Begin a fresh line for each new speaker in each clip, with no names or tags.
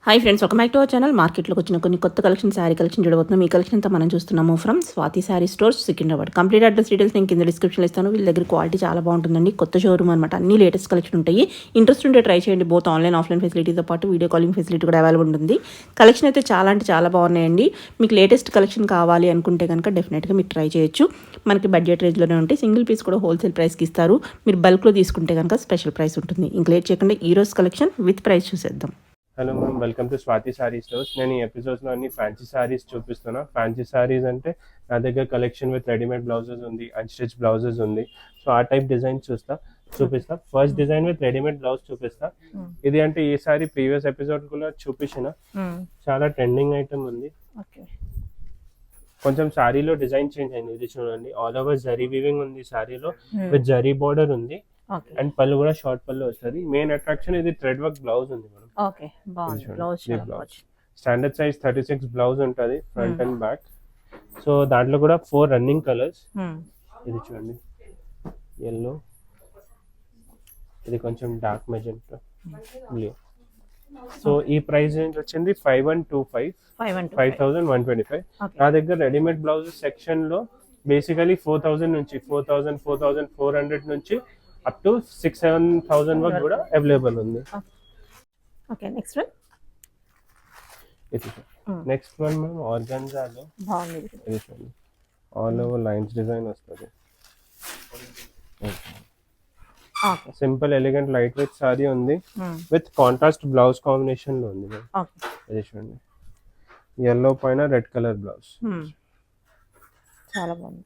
Hi friends, ఒక back to our channel. మార్కెట్లోకి వచ్చిన కొన్ని కొత్త కలెక్షన్, శారీ కలెక్షన్ చూడబోతున్నాం. ఈ కలెక్షన్ అంతా మనం చూస్తున్నాము from Swathi sari stores, Secunderabad. Complete address details నేను కింద డిస్క్రిప్షన్లో ఇస్తాను. వీళ్ళ దగ్గర క్వాలిటీ చాలా బాగుంటుందండి. కొత్త షోరూమ్ అనమాట. అన్ని లేటెస్ట్ కలెక్షన్ ఉంటాయి. ఇంట్రెస్ట్ ఉంటే ట్రై చేయండి. బోత్ ఆన్లైన్ ఆఫ్లైన్ ఫెసిలిటీతో పాటు వీడియో కాలింగ్ ఫెసిలిటీ కూడా అవైలబుల్ ఉంటుంది. కలెక్షన్ అయితే చాలా అంటే చాలా బాగున్నాయండి. మీకు లేటెస్ట్ కలెక్షన్ కావాలి అనుకుంటే కనుక డెఫినెట్గా మీరు ట్రై చేయొచ్చు. మనకి బడ్జెట్ రేంజ్లోనే ఉంటాయి. సింగిల్ పీస్ కూడా హోల్సేల్ ప్రైస్కి ఇస్తారు. మీరు బల్క్లో తీసుకుంటే కనుక స్పెషల్ ప్రైస్ ఉంటుంది. ఇంక లేట్ చేయకుండా ఈ రోజు కలెక్షన్ విత్ ప్రైస్ చూసేద్దాం.
Hello ma'am, welcome to Swathi sari stores. నేను ఈ ఎపిసోడ్స్లో అన్ని ఫ్యాన్సీ శారీస్ చూపిస్తున్నా. ఫ్యాన్సీ శారీస్ అంటే నా దగ్గర కలెక్షన్ విత్ రెడీమేడ్ బ్లౌజెస్ ఉంది, అన్స్టిచ్ బ్లౌజెస్ ఉంది. సో ఆ టైప్ డిజైన్ చూపిస్తా. First design with readymade blouse చూపిస్తా. ఇది అంటే ఈ సారీ ప్రీవియస్ ఎపిసోడ్ కూడా చూపించిన చాలా ట్రెండింగ్ ఐటమ్ ఉంది. కొంచెం శారీలో డిజైన్ చేంజ్ అయింది. ఇది చూడండి, ఆల్ ఓవర్ జరీ వీవింగ్ ఉంది శారీలో, విత్ జరీ బోర్డర్ ఉంది. అండ్ పళ్ళు కూడా షార్ట్ పళ్ళు వస్తుంది. మెయిన్ అట్రాక్షన్ ఇది థ్రెడ్ వర్క్ బ్లౌజ్ ఉంది మేడం. స్టాండర్డ్ సైజ్ 36 బ్లౌజ్ ఉంటుంది, ఫ్రంట్ అండ్ బ్యాక్. సో దాంట్లో కూడా 4 రన్నింగ్ కలర్స్. ఇది చూడండి, ఎల్లో, ఇది కొంచెం డార్క్ మెజెంటా, బ్లూ. సో ఈ ప్రైస్ రేంజ్ వచ్చింది 5125. నా దగ్గర రెడీమేడ్ బ్లౌజ్ సెక్షన్ లో బేసికలీ 4000 నుంచి 4400 నుంచి అప్ టు 6-7,000 వరకు కూడా అవైలబుల్ ఉంది.
ఓకే, నెక్స్ట్
వన్ మనం ఆర్గాన్జాలో ఇది చూడండి, ఆల్ ఓవర్ లైన్స్ డిజైన్ వస్తుంది. Simple elegant light weight sorry ఉంది, విత్ కాంట్రాస్ట్ బ్లౌజ్ కాంబినేషన్ లో ఉంది. ఇది చూడండి, ఎల్లో పైన రెడ్ కలర్ బ్లౌజ్,
చాలా బాగుంది.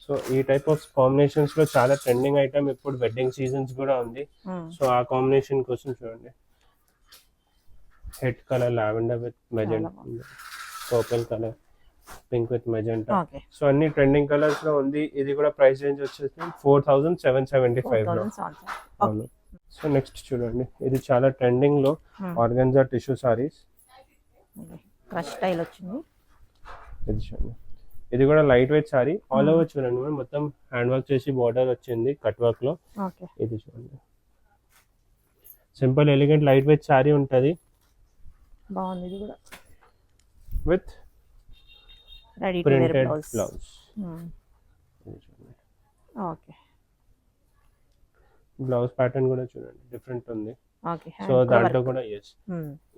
సో ఈ టైప్ ఆఫ్ కాంబినేషన్స్ లో చాలా ట్రెండింగ్ ఐటమ్. ఇప్పుడు వెడ్డింగ్ సీజన్స్ కూడా ఉంది. సో ఆ కాంబినేషన్ కోసం చూడండి, head colour lavender with magenta, purple colour, pink with magenta. So అన్ని ట్రెండింగ్ కలర్స్ లో ఉంది. ఇది కూడా ప్రైస్ రేంజ్ వచ్చేసి 4775 లో. అవును. సో నెక్స్ట్ చూడండి, ఇది చాలా ట్రెండింగ్ లో organza tissue saris.
Crush style వచ్చింది.
ఇది చూడండి, ఇది కూడా light wait sorry. All over చూడండి, మొత్తం హ్యాండ్ వర్క్ చేసి బార్డర్ వచ్చింది కట్ వర్క్ లో. ఇది చూడండి, simple elegant light weight sorry ఉంటది.
బాగుంది. ఇది కూడా
with printed blouse.
Okay,
blouse pattern కూడా చూడండి, డిఫరెంట్ ఉంది. సో దాంట్లో కూడా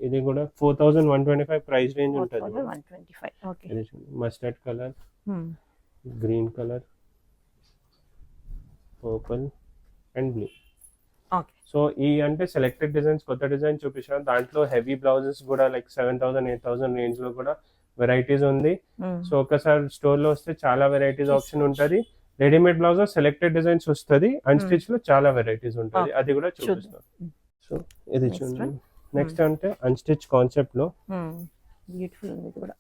ఇది కూడా 4125 ప్రైస్ రేంజ్ ఉంటుంది. Mustard colour, green colour, purple and blue. So ఈ అంటే సెలెక్టెడ్ డిజైన్స్, కొత్త డిజైన్ చూపించాను. దాంట్లో హెవీ బ్లౌజెస్ కూడా లైక్ 7000-8000 రేంజ్ లో కూడా వెరైటీస్ ఉంది. సో ఒకసారి స్టోర్ లో వస్తే చాలా వెరైటీస్ ఆప్షన్ ఉంటుంది. రెడీమేడ్ బ్లౌజ్ సెలెక్టెడ్ డిజైన్స్ వస్తుంది, అన్స్టిచ్ లో చాలా వెరైటీస్ ఉంటుంది. అది కూడా చూపిస్తాను. సో ఇది చూడండి, నెక్స్ట్ అంటే అన్స్టిచ్ కాన్సెప్ట్ లో
బ్యూటిఫుల్ ఉంది కూడా.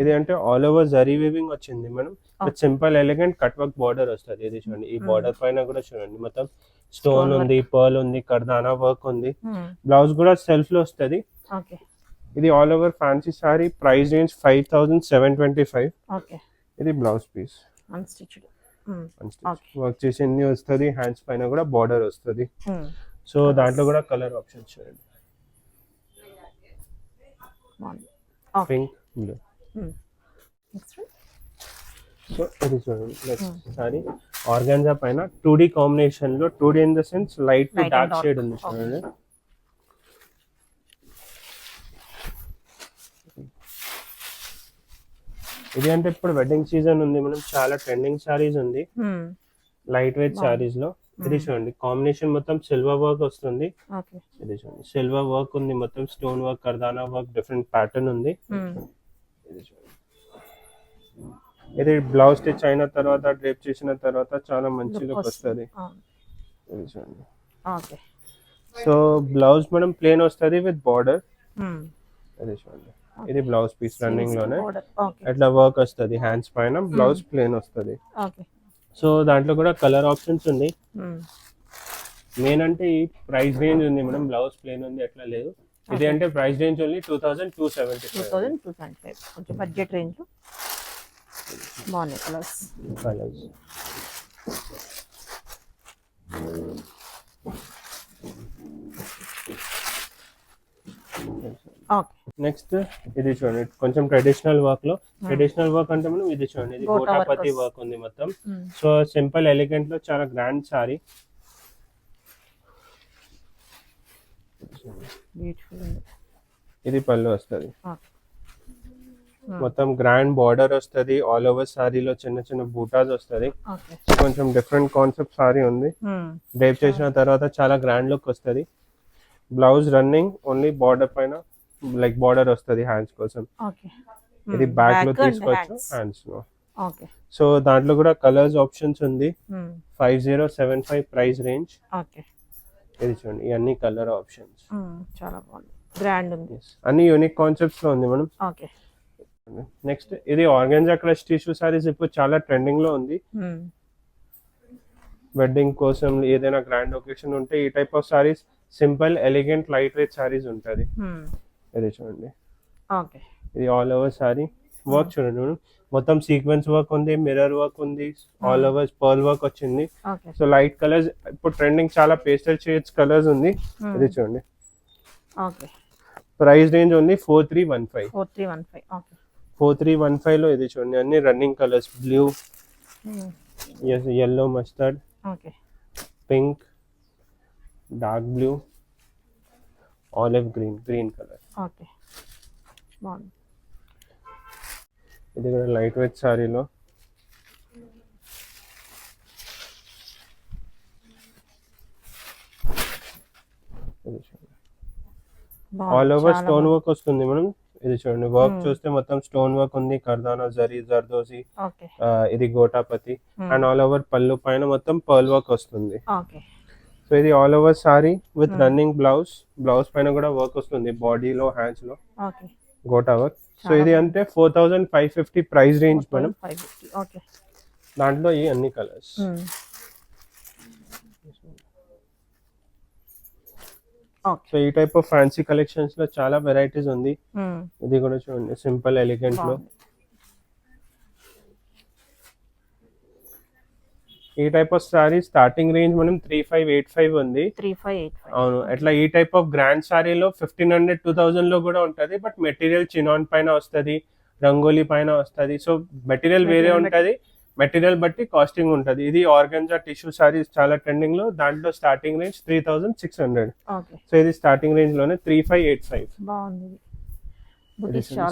ఇది అంటే ఆల్ ఓవర్ జరీ వీవింగ్ వచ్చింది మనం, with simple elegant cut work border వస్తుంది. ఇది చూడండి, ఈ బార్డర్ పైన కూడా చూడండి మొత్తం స్టోన్ ఉంది, పర్ల్ ఉంది, కర్దానా వర్క్ ఉంది. బ్లౌజ్ కూడా సెల్ఫ్ లో వస్తుంది. ఇది all over fancy sorry. Price range 5725. ఇది బ్లౌజ్ పీస్ వర్క్ చేసింది వస్తుంది. హ్యాండ్స్ పైన కూడా బార్డర్ వస్తుంది. సో దాంట్లో కూడా కలర్ ఆప్షన్స్ చూడండి, పింక్, బ్లూ. సో ఇది చూడండి, నెక్స్ట్ సారీ ఆర్గాన్జా పైన 2D కాంబినేషన్ లో, 2D in the sense light to dark shade ఉంది చూడండి. ఇది అంటే ఇప్పుడు వెడ్డింగ్ సీజన్ ఉంది, మనం చాలా ట్రెండింగ్ సారీస్ ఉంది లైట్ వెయిట్ సారీస్ లో. ఇది చూడండి, కాంబినేషన్ మొత్తం సిల్వర్ వర్క్ వస్తుంది. ఇది చూడండి, సిల్వర్ వర్క్ ఉంది, మొత్తం స్టోన్ వర్క్, కర్దానా వర్క్, డిఫరెంట్ ప్యాటర్న్ ఉంది. ఇది చూడండి, ఇది బ్లౌజ్ స్టిచ్ అయిన తర్వాత, డ్రేప్ చేసిన తర్వాత చాలా మంచి లుక్ వస్తుంది. ఇది చూడండి, సో బ్లౌజ్ మనం ప్లేన్ వస్తుంది విత్ బార్డర్. ఇది చూడండి, ఇది బ్లౌజ్ పీస్ రన్నింగ్ లోనే అట్లా వర్క్ వస్తుంది. హ్యాండ్స్ పైన బ్లౌజ్ ప్లేన్ వస్తుంది. సో దాంట్లో కూడా కలర్ ఆప్షన్స్ ఉంది. మెయిన్ అంటే ఈ ప్రైస్ రేంజ్ ఉంది మనం, బ్లౌజ్ ప్లేన్ ఉంది అట్లా లేదు. ఇది అంటే ప్రైస్ రేంజ్ ఓన్లీ 2275.
కొంచెం బడ్జెట్ రేంజ్ లో బాగున్నాయి కలర్స్. ఓకే.
నెక్స్ట్ ఇది చూడండి కొంచెం ట్రెడిషనల్ వర్క్ లో, ట్రెడిషనల్ వర్క్ అంటే మనం ఇది చూడండి, ఇది
గోటా
గోటాపతి
work
వర్క్ ఉంది మొత్తం. సో సింపుల్ ఎలిగెంట్ లో చాలా గ్రాండ్ సారీ.
బ్యూటిఫుల్ ఉంది.
ఇది పళ్ళు వస్తుంది,
ఓకే.
మొత్తం గ్రాండ్ బార్డర్ వస్తుంది, ఆల్ ఓవర్ సారీలో చిన్న చిన్న బూటాస్ వస్తుంది.
ఓకే.
కొంచెం డిఫరెంట్ కాన్సెప్ట్ సారీ ఉంది. డ్రైప్ చేసిన తర్వాత చాలా గ్రాండ్ లుక్ వస్తుంది. బ్లౌజ్ రన్నింగ్ ఓన్లీ బార్డర్ పైన లైక్ బార్డర్ వస్తుంది హ్యాండ్స్ కోసం.
ఓకే.
ఇది బ్యాక్ లో తీసుకోవచ్చు హ్యాండ్స్ లో.
ఓకే.
సో దాంట్లో కూడా కలర్స్ ఆప్షన్స్ ఉంది. 5075 ప్రైస్ రేంజ్.
ఓకే.
ఇది చూడండి ఇవన్నీ కలర్ ఆప్షన్స్,
చాలా బాగుంది, గ్రాండ్ ఉంది.
అన్ని యూనిక్ కాన్సెప్ట్స్ లో ఉంది మనం.
ఓకే.
నెక్స్ట్ ఇది ఆర్గాన్జా క్రష్ టిష్యూ సారీస్ ఇప్పుడు చాలా ట్రెండింగ్ లో ఉంది. వెడ్డింగ్ కోసం ఏదైనా గ్రాండ్ ఒకేషన్ ఉంటే ఈ type of saris simple elegant light weight saris ఉంటది. ఇది చూడండి,
ఓకే.
ఇది ఆల్ ఓవర్ సారీ వర్క్ చూడండి మేడం, మొత్తం సీక్వెన్స్ వర్క్ ఉంది, మిర్రర్ వర్క్ ఉంది, ఆల్ ఓవర్ పర్ల్ వర్క్ వచ్చింది.
ఓకే.
సో లైట్ కలర్స్ ఇప్పుడు ట్రెండింగ్ చాలా పేస్టల్ షేడ్స్ కలర్స్ ఉంది. ఇది చూడండి,
okay.
Price range only 4315.
4315. Okay.
4315 లో ఇది చూడండి అన్ని running colours, blue, yellow mustard,
okay.
Pink, dark blue, olive green colour.
Okay. బాగుంది.
ఇది కూడా లైట్ వెయిట్ సారీలో ఆల్ ఓవర్ స్టోన్ వర్క్ వస్తుంది మనం. ఇది చూడండి వర్క్ చూస్తే మొత్తం స్టోన్ వర్క్ ఉంది, కర్దానా, జరీ, జర్దోసి, ఇది గోటాపతి, అండ్ ఆల్ ఓవర్ పళ్ళు పైన మొత్తం పర్ల్ వర్క్ వస్తుంది. సో ఇది all over sorry with running blouse, blouse పైన కూడా వర్క్ వస్తుంది, బాడీలో హ్యాండ్స్ లో గోటా వర్క్. సో ఇది అంటే 4550 ప్రైస్ రేంజ్ మేడం. దాంట్లో ఈ అన్ని కలర్స్. సో ఈ టైప్ ఆఫ్ ఫ్యాన్సీ కలెక్షన్స్ లో చాలా వెరైటీస్ ఉంది. ఇది కూడా చూడండి సింపుల్ ఎలిగెంట్ లో. ఈ type of sorry starting range మనం 3585 ఉంది.
3585.
అవును, అట్లా ఈ టైప్ ఆఫ్ గ్రాండ్ సారీలో 1500 2000 లో కూడా ఉంటది, బట్ మెటీరియల్ చినాన్ పైన వస్తుంది, రంగోలీ పైన వస్తుంది. సో మెటీరియల్ వేరే ఉంటది, మెటీరియల్ బట్టి కాస్టింగ్ ఉంటది. ఇది ఆర్గాన్జా టిష్యూ సారీస్ చాలా ట్రెండింగ్ లో, దాంట్లో స్టార్టింగ్ రేంజ్ 3600. సో ఇది స్టార్టింగ్ రేంజ్ లోనే 3585.
బాగుంది.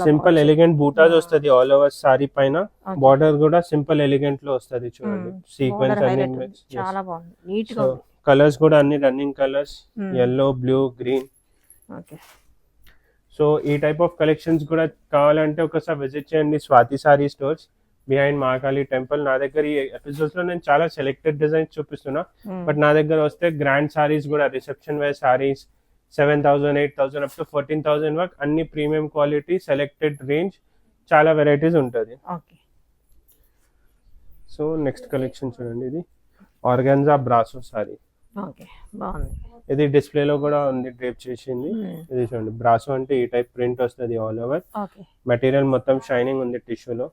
సింపుల్ ఎలిగెంట్ బూటాస్ వస్తుంది ఆల్ ఓవర్ సారీ పైన, బార్డర్ కూడా సింపుల్ ఎలిగెంట్ లో వస్తుంది చూడండి, సీక్వెన్స్ అన్ని.
చాలా బాగుంది, నీట్ గా.
కలర్స్ కూడా అన్ని running colours, yellow, blue, green.
Okay.
So ఈ టైప్ ఆఫ్ కలెక్షన్స్ కూడా కావాలంటే ఒకసారి విజిట్ చేయండి స్వాతి సారీ స్టోర్స్ బిహైండ్ మహాకాళి టెంపుల్. నా దగ్గర ఈ ఎపిసోడ్స్ లో నేను చాలా సెలెక్టెడ్ డిజైన్స్ చూపిస్తున్నా, బట్ నా దగ్గర వస్తే గ్రాండ్ సారీస్ కూడా, reception wear saris 7000 8000 up to 14000 వరకు అన్ని ప్రీమియం క్వాలిటీ సెలెక్టెడ్ రేంజ్, చాలా వెరైటీస్ ఉంటుంది. సో నెక్స్ట్ కలెక్షన్ చూడండి, ఇది ఆర్గాన్జా బ్రాసో సారీ. ఇది డిస్ప్లే లో కూడా ఉంది, డ్రేప్ చేసింది. ఇది చూడండి బ్రాసో అంటే ఈ టైప్ ప్రింట్ వస్తుంది ఆల్ ఓవర్, మెటీరియల్ మొత్తం షైనింగ్ ఉంది టిష్యూలో.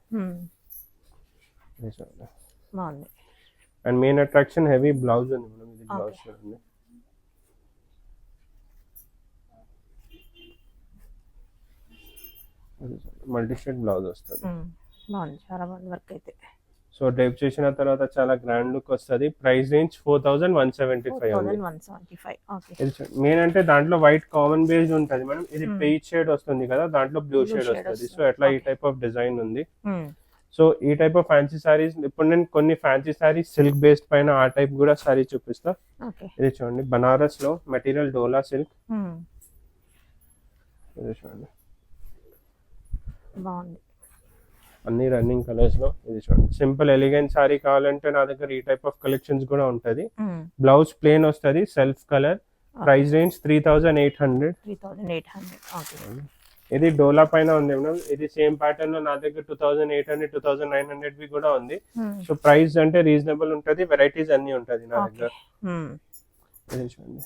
And main attraction heavy blouse ఉంది మనం. ఇది బ్లౌజ్ చూడండి, మల్టీ షేడ్ బ్లౌజ్ వస్తుంది.
చాలా బాగుంది వర్క్ అయితే.
సో డ్రైప్ చేసిన తర్వాత చాలా గ్రాండ్ లుక్ వస్తుంది. Price range 4175. మెయిన్ అంటే దాంట్లో వైట్ కామన్ బేస్డ్ ఉంటుంది మేడం, ఇది పీచ్ షేడ్ వస్తుంది కదా, దాంట్లో బ్లూ షేడ్ వస్తుంది. సో అట్లా ఈ టైప్ ఆఫ్ డిజైన్ ఉంది. సో ఈ టైప్ ఆఫ్ ఫ్యాన్సీ సారీస్ ఇప్పుడు నేను కొన్ని ఫ్యాన్సీ సారీస్ సిల్క్ బేస్డ్ పైన ఆ టైప్ కూడా సారీ చూపిస్తా. ఇది చూడండి బనారస్ లో మెటీరియల్ డోలా సిల్క్. ఇది చూడండి
బాగుంది,
అన్ని రన్నింగ్ కలర్స్ లో. ఇది చూడండి సింపుల్ ఎలిగెంట్ సారీ కావాలంటే నా దగ్గర ఈ టైప్ ఆఫ్ కలెక్షన్స్ కూడా ఉంటది. బ్లౌజ్ ప్లేన్ వస్తుంది, సెల్ఫ్ కలర్. Price range 3800. ఇది డోలా పైన ఉంది మేడం. ఇది సేమ్ ప్యాటర్న్ లో నా దగ్గర 2800 2900 వి కూడా ఉంది. సో ప్రైస్ అంటే రీజనబుల్ ఉంటది, వెరైటీస్ అన్ని ఉంటది నా దగ్గర. ఇది చూడండి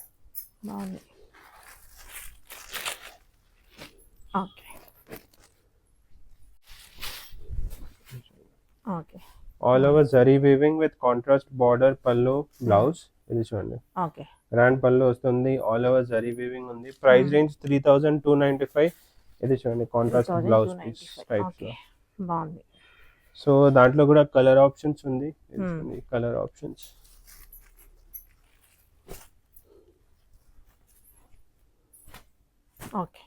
all over zari weaving with contrast border, పల్లు, బ్లౌజ్. ఇది చూడండి గ్రాండ్ పళ్ళు వస్తుంది, ఆల్ ఓవర్ జరీ వీవింగ్ ఉంది. Price range 3295. ఇది చూడండి కాంట్రాస్ట్ బ్లౌజ్ పీస్ టైప్స్ లో
బాగుంది.
సో దాంట్లో కూడా కలర్ ఆప్షన్స్ ఉంది, colour options.
Okay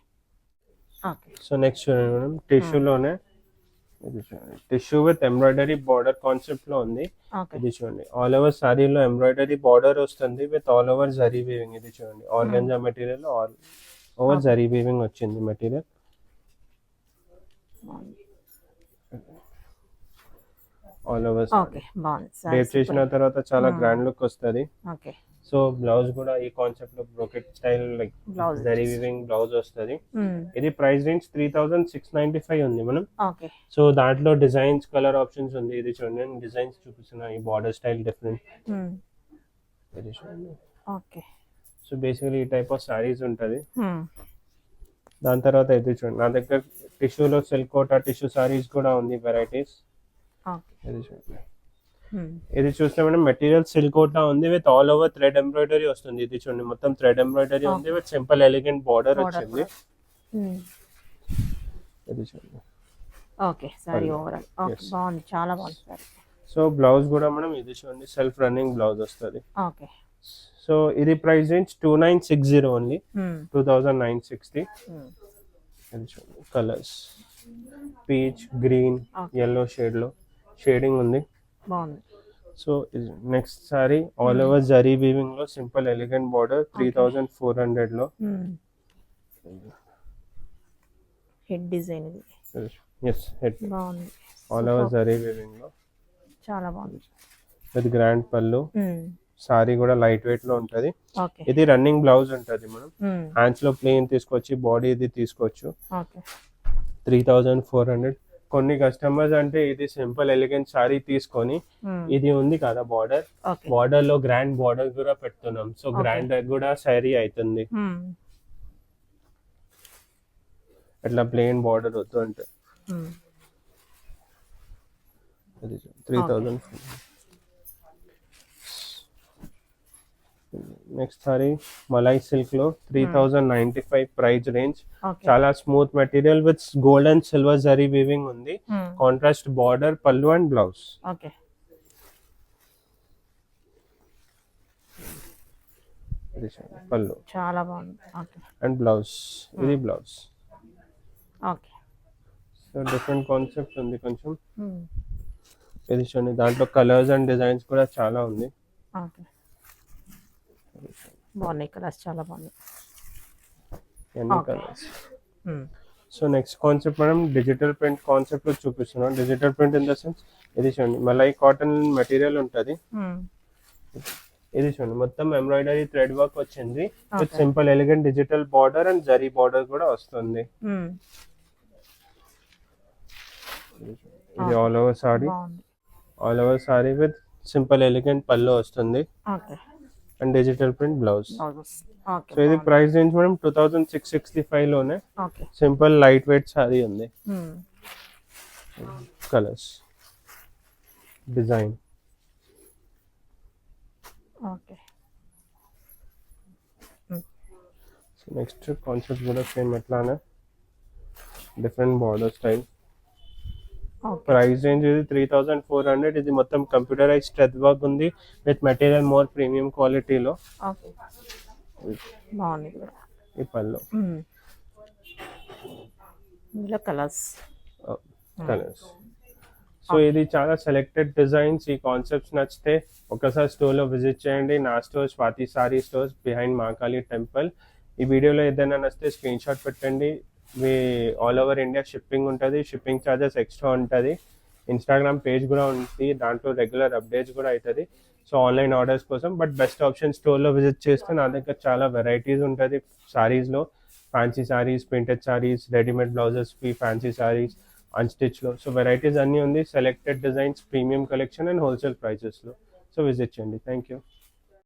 okay.
So next చూడండి మేడం, టిష్యూలోనే ఇది చూడండి, tissue with embroidery border concept లో ఉంది. ఇది చూడండి ఆల్ ఓవర్ సారీలో ఎంబ్రాయిడరీ బార్డర్ వస్తుంది with all over zari weaving. ఇది చూడండి organza material, all over zari weaving వచ్చింది మెటీరియల్. ఆల్ ఓవర్
ఓకే బాగుంది.
రేప్ చేసిన తర్వాత చాలా గ్రాండ్ లుక్ వస్తుంది.
ఓకే.
సో బ్లౌజ్ కూడా ఈ కాన్సెప్ట్ లో brocade style like zari weaving blouse వస్తుంది. ఇది ప్రైస్ రేంజ్ 3695 ఉంది మనం.
ఓకే.
సో దాంట్లో డిజైన్స్ కలర్ ఆప్షన్స్ ఉంది. ఇది చూడండి నేను డిజైన్స్ చూపిస్తున్నా, ఈ బార్డర్ స్టైల్ డిఫరెంట్. ఇది చూడండి.
ఓకే.
సో బేసికలీ ఈ టైప్ ఆఫ్ సారీస్ ఉంటుంది. దాని తర్వాత ఇది చూడండి, నా దగ్గర టిష్యూలో సిల్క్ కోటా టిష్యూ సారీస్ కూడా ఉంది వెరైటీస్. ఇది చూడండి, ఇది చూస్తే మనం మెటీరియల్ సిల్క్ కోటా ఉంది with all over thread embroidery వస్తుంది. ఇది చూడండి మొత్తం థ్రెడ్ ఎంబ్రాయిడరీ ఉంది విత్ సింపుల్ ఎలిగెంట్ బార్డర్ వచ్చింది. ఇది చూడండి.
ఓకే. సారీ ఓవరాల్ ఓకే బాగుంది, చాలా బాగుంది సారీ.
సో బ్లౌజ్ కూడా మనం ఇది చూడండి సెల్ఫ్ రన్నింగ్ బ్లౌజ్ వస్తుంది.
ఓకే.
సో ఇది ప్రైస్ రేంజ్ 2960 ఓన్లీ, 2960. ఇది చూడండి colours peach, green, yellow shade లో షేడింగ్ ఉంది,
బాగుంది.
So next sorry all over zari weaving లో సింపుల్ ఎలిగెంట్ బార్డర్ 3400 లో.
హెడ్ డిజైన్ ఇది.
ఎస్ హెడ్
బాగుంది,
ఆల్ ఓవర్ జరీ వీవింగ్ లో
చాలా బాగుంది.
విత్ గ్రాండ్ పళ్ళు. సారీ కూడా లైట్ వెయిట్ లో ఉంటది.
ఓకే.
ఇది రన్నింగ్ బ్లౌజ్ ఉంటది, మనం హ్యాండ్స్ లో ప్లెయిన్ తీసుకోవచ్చు, బాడీ ఇది తీసుకోవచ్చు.
ఓకే.
3400. కొన్ని కస్టమర్స్ అంటే ఇది సింపుల్ ఎలిగెంట్ సారీ తీసుకొని ఇది ఉంది కదా బార్డర్, బార్డర్ లో గ్రాండ్ బార్డర్ కూడా పెడుతున్నాం. సో గ్రాండ్ కూడా సారీ అవుతుంది. అట్లా ప్లెయిన్ బార్డర్ వద్దు అంటే 3000. నెక్స్ట్ సారీ మలై సిల్క్ లో 3095 ప్రైస్ రేంజ్. చాలా smooth material with gold and silver zari weaving ఉంది. కాంట్రాస్ట్ బార్డర్, పళ్ళు అండ్ బ్లౌజ్.
ఓకే.
పళ్ళు
చాలా బాగుంది. ఓకే.
అండ్ బ్లౌజ్, ఇది blouse.
Okay.
So different concept ఉంది కొంచెం. ఇది చూడండి, దాంట్లో కలర్స్ అండ్ డిజైన్స్ కూడా చాలా ఉంది.
ఓకే. బాగున్నాయి కలర్స్, చాలా బాగున్నాయి
ఎన్ని కలర్స్. సో నెక్స్ట్ కాన్సెప్ట్ మనం డిజిటల్ ప్రింట్ కాన్సెప్ట్ లో చూపిస్తున్నాం. Digital print in the sense ఇది చూడండి మలై కాటన్ మెటీరియల్ ఉంటుంది. ఇది చూడండి మొత్తం ఎంబ్రాయిడరీ థ్రెడ్ వర్క్ వచ్చింది with simple elegant digital border and zari border కూడా వస్తుంది. ఇది all over sorry, all over sorry with simple elegant పళ్ళు వస్తుంది and digital print blouse. So ఇది ప్రైస్ రేంజ్ మనం 2665 లోనే సింపుల్ లైట్ వెయిట్ సారీ ఉంది. Colours, design.
Okay.
So next concept కూడా సేమ్ ఎట్లానే different border style. Price range ఇది 3400. ఇది మొత్తం కంప్యూటరైజ్ థ్రెడ్ వర్క్ ఉంది విత్ మెటీరియల్ మోర్ ప్రీమియం క్వాలిటీలో.
బాగుంది
ఈ పళ్ళు.
కలర్స్.
సో ఇది చాలా సెలెక్టెడ్ డిజైన్స్. ఈ కాన్సెప్ట్స్ నచ్చితే ఒకసారి స్టోర్ లో విజిట్ చేయండి. నా store Swathi Saree Stores behind Mahakali temple. ఈ వీడియోలో ఏదైనా నచ్చితే స్క్రీన్ షాట్ పెట్టండి. మీ ఆల్ ఓవర్ ఇండియా షిప్పింగ్ ఉంటుంది, షిప్పింగ్ ఛార్జెస్ ఎక్స్ట్రా ఉంటుంది. ఇన్స్టాగ్రామ్ పేజ్ కూడా ఉంటుంది, దాంట్లో రెగ్యులర్ అప్డేట్స్ కూడా అవుతుంది. సో ఆన్లైన్ ఆర్డర్స్ కోసం బట్ బెస్ట్ ఆప్షన్ స్టోర్లో విజిట్ చేస్తే నా దగ్గర చాలా వెరైటీస్ ఉంటుంది సారీస్లో. Fancy sarees, printed sarees, readymade blouses, fancy sarees, అన్స్టిచ్లో. సో వెరైటీస్ అన్నీ ఉంది, selected designs, premium collection and wholesale ప్రైజెస్లో. సో విజిట్ చేయండి. Thank you.